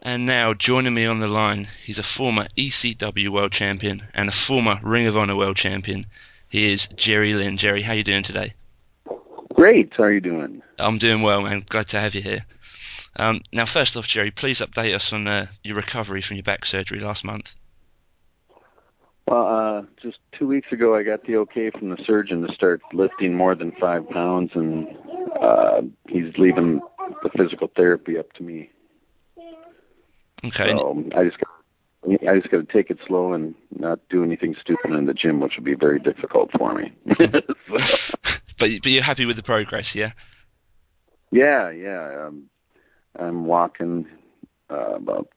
And now joining me on the line, he's a former ECW World Champion and a former Ring of Honor World Champion. He is Jerry Lynn. Jerry, how you doing today? Great. How are you doing? I'm doing well, man. Glad to have you here. Now, first off, Jerry, please update us on your recovery from your back surgery last month. Well, just 2 weeks ago, I got the okay from the surgeon to start lifting more than 5 pounds, and he's leaving the physical therapy up to me. Okay. So I just got to take it slow and not do anything stupid in the gym, which will be very difficult for me. But you're happy with the progress, yeah? Yeah. I'm walking about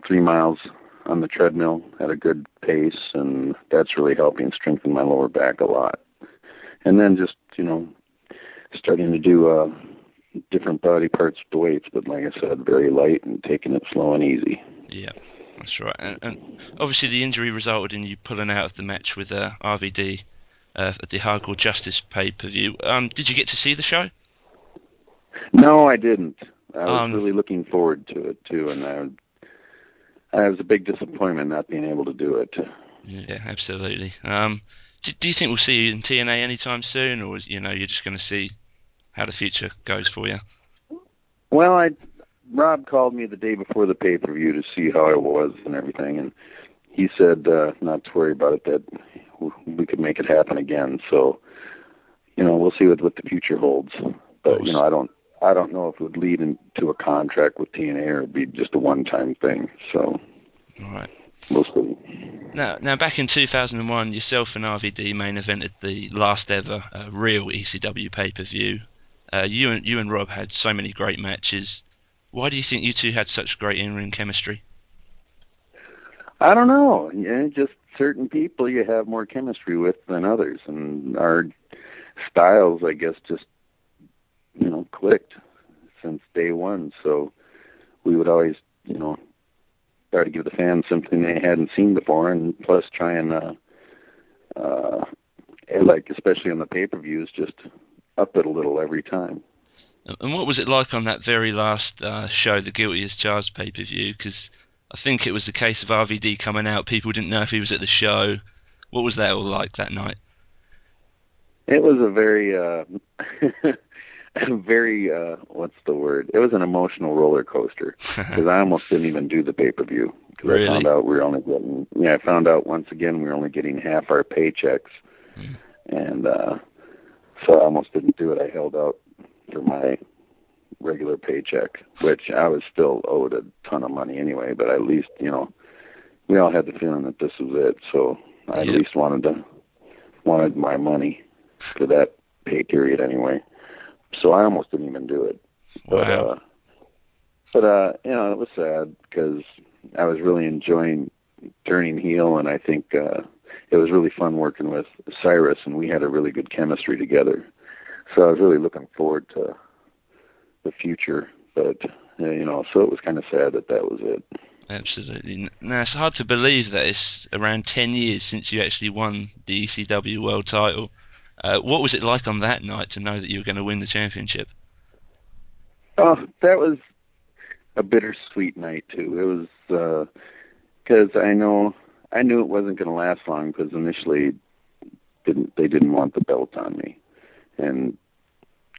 3 miles on the treadmill at a good pace, and that's really helping strengthen my lower back a lot. And then just starting to do different body parts with the weights, but like I said, very light and taking it slow and easy. Yeah, that's right. And obviously the injury resulted in you pulling out of the match with RVD at the Hardcore Justice pay-per-view. Did you get to see the show? No, I didn't. I was Um, really looking forward to it too, and I was a big disappointment not being able to do it. yeah, absolutely. Do you think we'll see you in TNA anytime soon, or you're just going to see how the future goes for you? Well, Rob called me the day before the pay-per-view to see how I was and everything, and he said not to worry about it, that we could make it happen again. So, we'll see what the future holds. But Awesome. I don't know if it would lead into a contract with TNA or it'd be just a one-time thing. So All right. we'll see. Now, back in 2001, yourself and RVD main evented the last ever real ECW pay-per-view. You and Rob had so many great matches. Why do you think you two had such great in-ring chemistry? I don't know. Yeah, just certain people you have more chemistry with than others, and our styles, I guess, just clicked since day one. So we would always, try to give the fans something they hadn't seen before, and plus try and, like especially on the pay-per-views, just up it a little every time. And what was it like on that very last show, the Guilty as Charged pay-per-view? Because I think it was the case of RVD coming out. People didn't know if he was at the show. What was that all like that night? It was a very, very, what's the word? It was an emotional roller coaster because I almost didn't even do the pay-per-view because I Really? found out I found out once again we were only getting half our paychecks, Mm. and so I almost didn't do it. I held out for my regular paycheck, which I was still owed a ton of money anyway, but at least, we all had the feeling that this was it, so I at Yep. least wanted my money for that pay period anyway. So I almost didn't even do it. But Wow. it was sad because I was really enjoying turning heel, and I think it was really fun working with Cyrus, and we had a really good chemistry together. So I was really looking forward to the future. But so it was kind of sad that was it. Absolutely. Now, it's hard to believe that it's around 10 years since you actually won the ECW World title. What was it like on that night to know that you were going to win the championship? Oh, that was a bittersweet night too. It was because I knew it wasn't going to last long because initially they didn't want the belt on me, and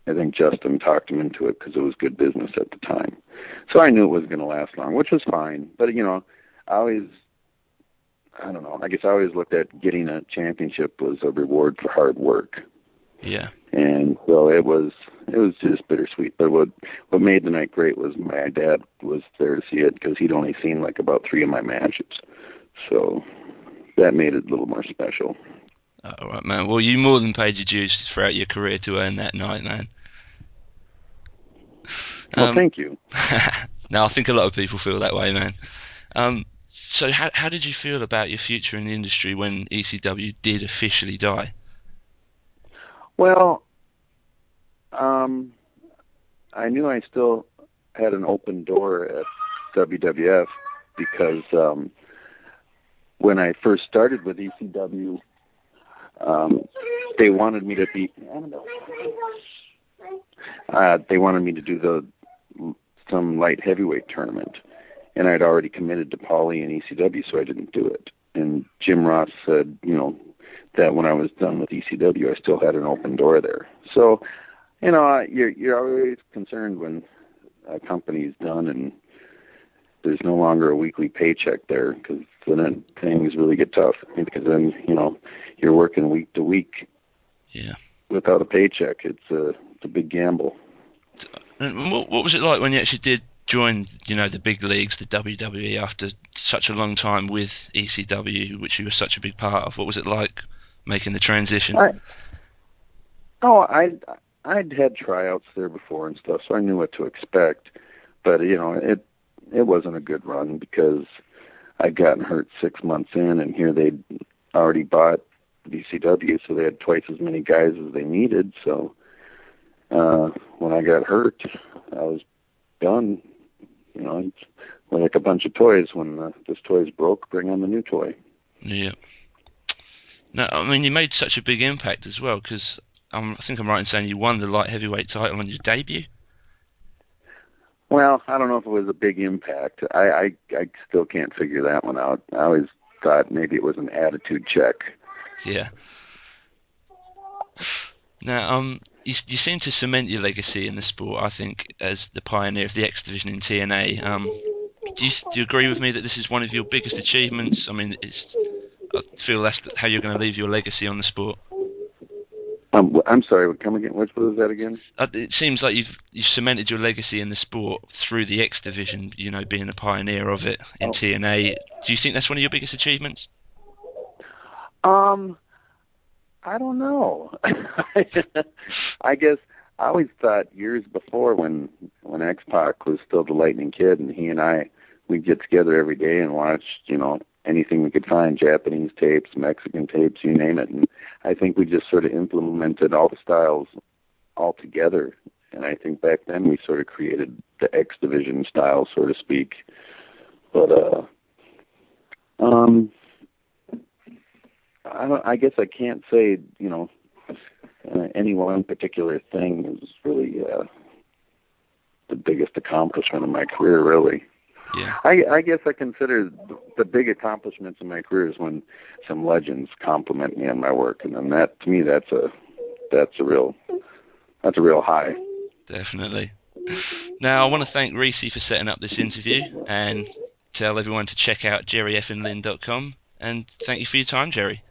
I think Justin talked him into it because it was good business at the time. So I knew it wasn't going to last long, which was fine. But I always I don't know. I guess I always looked at getting a championship was a reward for hard work, Yeah. and so it was just bittersweet. But what made the night great was my dad was there to see it because he'd only seen like about 3 of my matches, so that made it a little more special. All right, man. Well, you more than paid your dues throughout your career to earn that night, man. Well, Um, thank you. now, I think a lot of people feel that way, man. So how did you feel about your future in the industry when ECW did officially die? Well, um, I knew I still had an open door at WWF because when I first started with ECW, um, they wanted me to be. They wanted me to do some light heavyweight tournament, and I'd already committed to Paulie and ECW, so I didn't do it. And Jim Ross said, that when I was done with ECW, I still had an open door there. So, you're always concerned when a company's done and there's no longer a weekly paycheck there, because then things really get tough, because then, you're working week to week. Yeah. Without a paycheck. It's a big gamble. And what was it like when you actually did join, the big leagues, the WWE, after such a long time with ECW, which you were such a big part of? What was it like making the transition? I'd had tryouts there before and stuff, so I knew what to expect. But it wasn't a good run, because I'd gotten hurt 6 months in, and here they'd already bought ECW, so they had twice as many guys as they needed. So when I got hurt, I was done. It's like a bunch of toys. When this toy's broke, bring on the new toy. Yeah. No, I mean, you made such a big impact as well, because I think I'm right in saying you won the light heavyweight title on your debut. Well, I don't know if it was a big impact. I still can't figure that one out. I always thought maybe it was an attitude check. Yeah. Now, you seem to cement your legacy in the sport, I think, as the pioneer of the X division in TNA. Do you agree with me that this is one of your biggest achievements? I mean, I feel that's how you're going to leave your legacy on the sport. I'm sorry, come again? Which was that again? It seems like you've cemented your legacy in the sport through the X division, being a pioneer of it in TNA. Do you think that's one of your biggest achievements? I don't know. I guess I always thought years before, when X-Pac was still the Lightning Kid, and he and we'd get together every day and watch, anything we could find, Japanese tapes, Mexican tapes, you name it. And I think we just sort of implemented all the styles all together. And I think back then we sort of created the X division style, so to speak. But I guess I can't say, any one particular thing is really the biggest accomplishment of my career, really. Yeah. I guess I consider the big accomplishments in my career is when some legends compliment me on my work, and then that, to me, that's a real high. Definitely. Now, I want to thank Reese for setting up this interview, and tell everyone to check out jerryfnlynn.com. And thank you for your time, Jerry.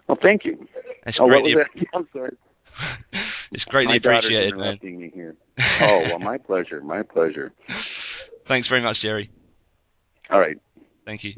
Well, thank you. It's great. What was that? I'm sorry. It's greatly appreciated, man. Me here. Oh, well, my pleasure. My pleasure. Thanks very much, Jerry. All right. Thank you.